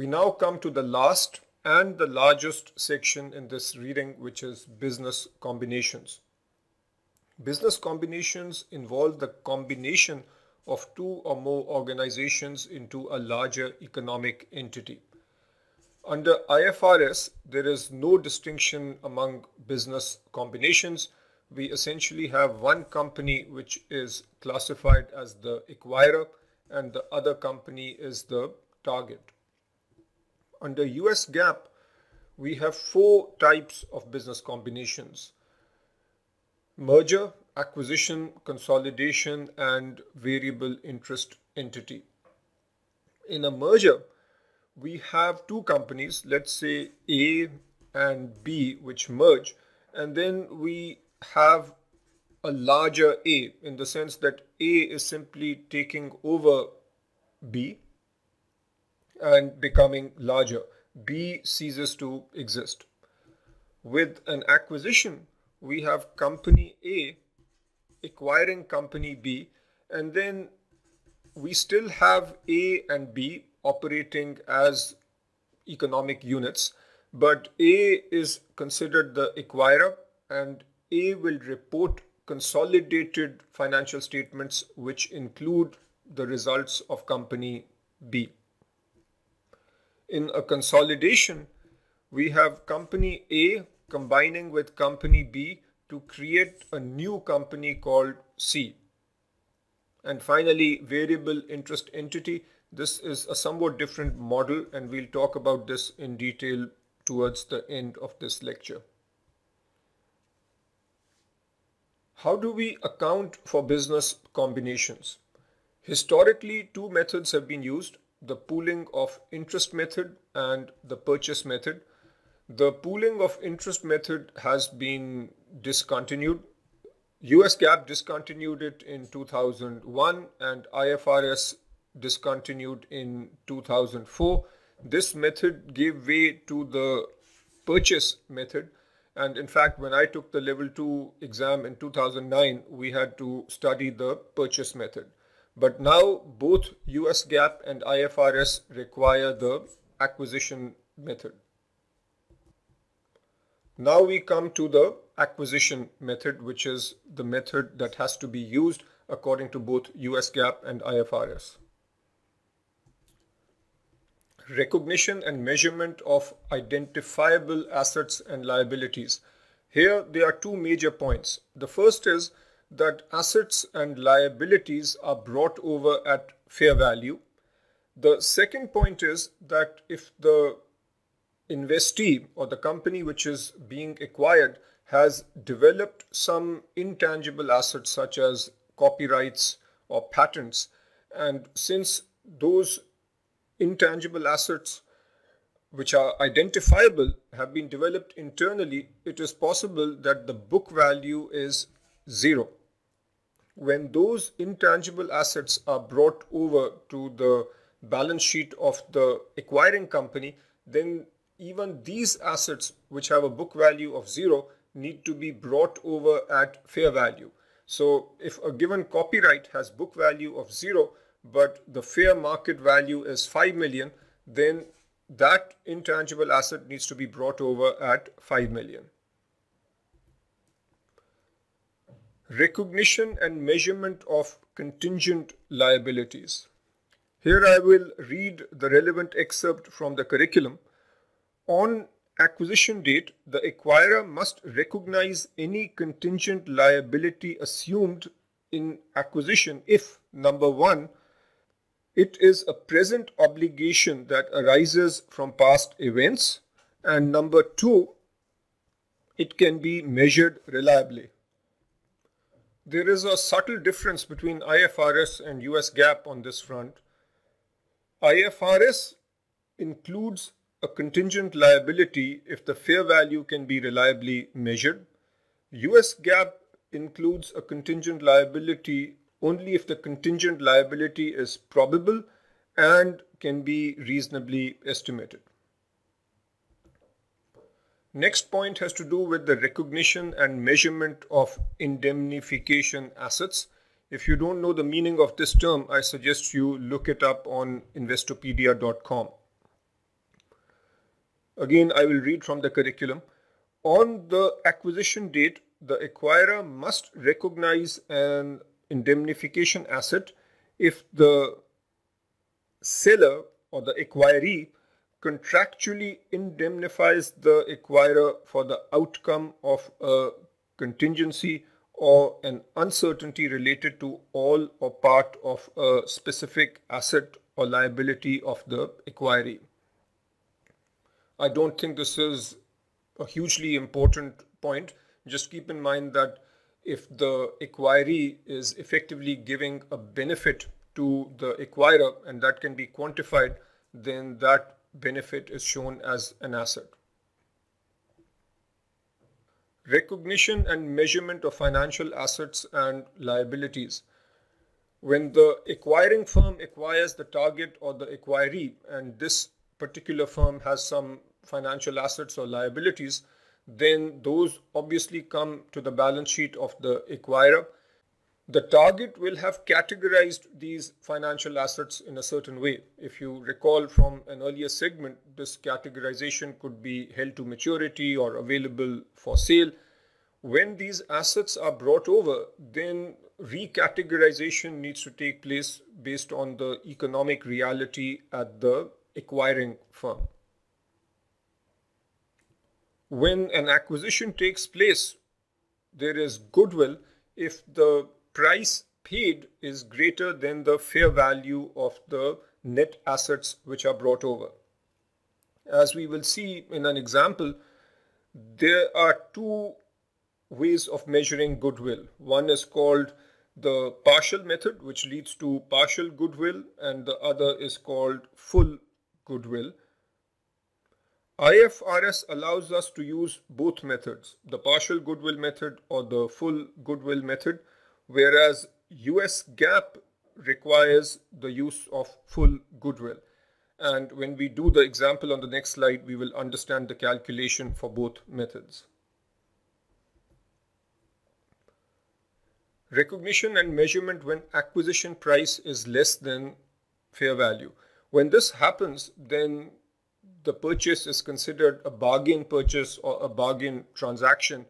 We now come to the last and the largest section in this reading, which is business combinations. Business combinations involve the combination of two or more organizations into a larger economic entity. Under IFRS, there is no distinction among business combinations. We essentially have one company which is classified as the acquirer and the other company is the target. Under US GAAP, we have four types of business combinations: merger, acquisition, consolidation, and variable interest entity. In a merger, we have two companies, let's say A and B, which merge, and then we have a larger A in the sense that A is simply taking over B and becoming larger. B ceases to exist. With an acquisition, we have company A acquiring company B, and then we still have A and B operating as economic units, but A is considered the acquirer and A will report consolidated financial statements which include the results of company B. In a consolidation, we have company A combining with company B to create a new company called C. And finally, variable interest entity. This is a somewhat different model, and we'll talk about this in detail towards the end of this lecture. How do we account for business combinations? Historically, two methods have been used: the pooling of interest method and the purchase method. The pooling of interest method has been discontinued. US GAAP discontinued it in 2001 and IFRS discontinued in 2004. This method gave way to the purchase method, and in fact when I took the level 2 exam in 2009, we had to study the purchase method. But now both US GAAP and IFRS require the acquisition method. Now we come to the acquisition method, which is the method that has to be used according to both US GAAP and IFRS. Recognition and measurement of identifiable assets and liabilities. Here there are two major points. The first is that assets and liabilities are brought over at fair value. The second point is that if the investee or the company which is being acquired has developed some intangible assets such as copyrights or patents, and since those intangible assets which are identifiable have been developed internally, it is possible that the book value is zero. When those intangible assets are brought over to the balance sheet of the acquiring company, then even these assets which have a book value of zero need to be brought over at fair value. So if a given copyright has book value of zero, but the fair market value is 5 million, then that intangible asset needs to be brought over at 5 million. Recognition and measurement of contingent liabilities. Here I will read the relevant excerpt from the curriculum. On acquisition date, the acquirer must recognize any contingent liability assumed in acquisition if, number one, it is a present obligation that arises from past events, and number two, it can be measured reliably. There is a subtle difference between IFRS and US GAAP on this front. IFRS includes a contingent liability if the fair value can be reliably measured. US GAAP includes a contingent liability only if the contingent liability is probable and can be reasonably estimated. Next point has to do with the recognition and measurement of indemnification assets. If you don't know the meaning of this term, I suggest you look it up on investopedia.com. Again, I will read from the curriculum. On the acquisition date, the acquirer must recognize an indemnification asset if the seller or the acquiree contractually indemnifies the acquirer for the outcome of a contingency or an uncertainty related to all or part of a specific asset or liability of the acquiree. I don't think this is a hugely important point. Just keep in mind that if the acquiree is effectively giving a benefit to the acquirer and that can be quantified, then that benefit is shown as an asset. Recognition and measurement of financial assets and liabilities. When the acquiring firm acquires the target or the acquiree, and this particular firm has some financial assets or liabilities, then those obviously come to the balance sheet of the acquirer. The target will have categorized these financial assets in a certain way. If you recall from an earlier segment, this categorization could be held to maturity or available for sale. When these assets are brought over, then recategorization needs to take place based on the economic reality at the acquiring firm. When an acquisition takes place, there is goodwill if the price paid is greater than the fair value of the net assets which are brought over. As we will see in an example, there are two ways of measuring goodwill. One is called the partial method, which leads to partial goodwill, and the other is called full goodwill. IFRS allows us to use both methods, the partial goodwill method or the full goodwill method, whereas US GAAP requires the use of full goodwill. And when we do the example on the next slide, we will understand the calculation for both methods. Recognition and measurement when acquisition price is less than fair value. When this happens, then the purchase is considered a bargain purchase or a bargain transaction,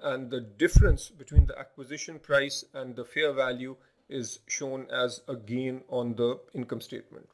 and the difference between the acquisition price and the fair value is shown as a gain on the income statement.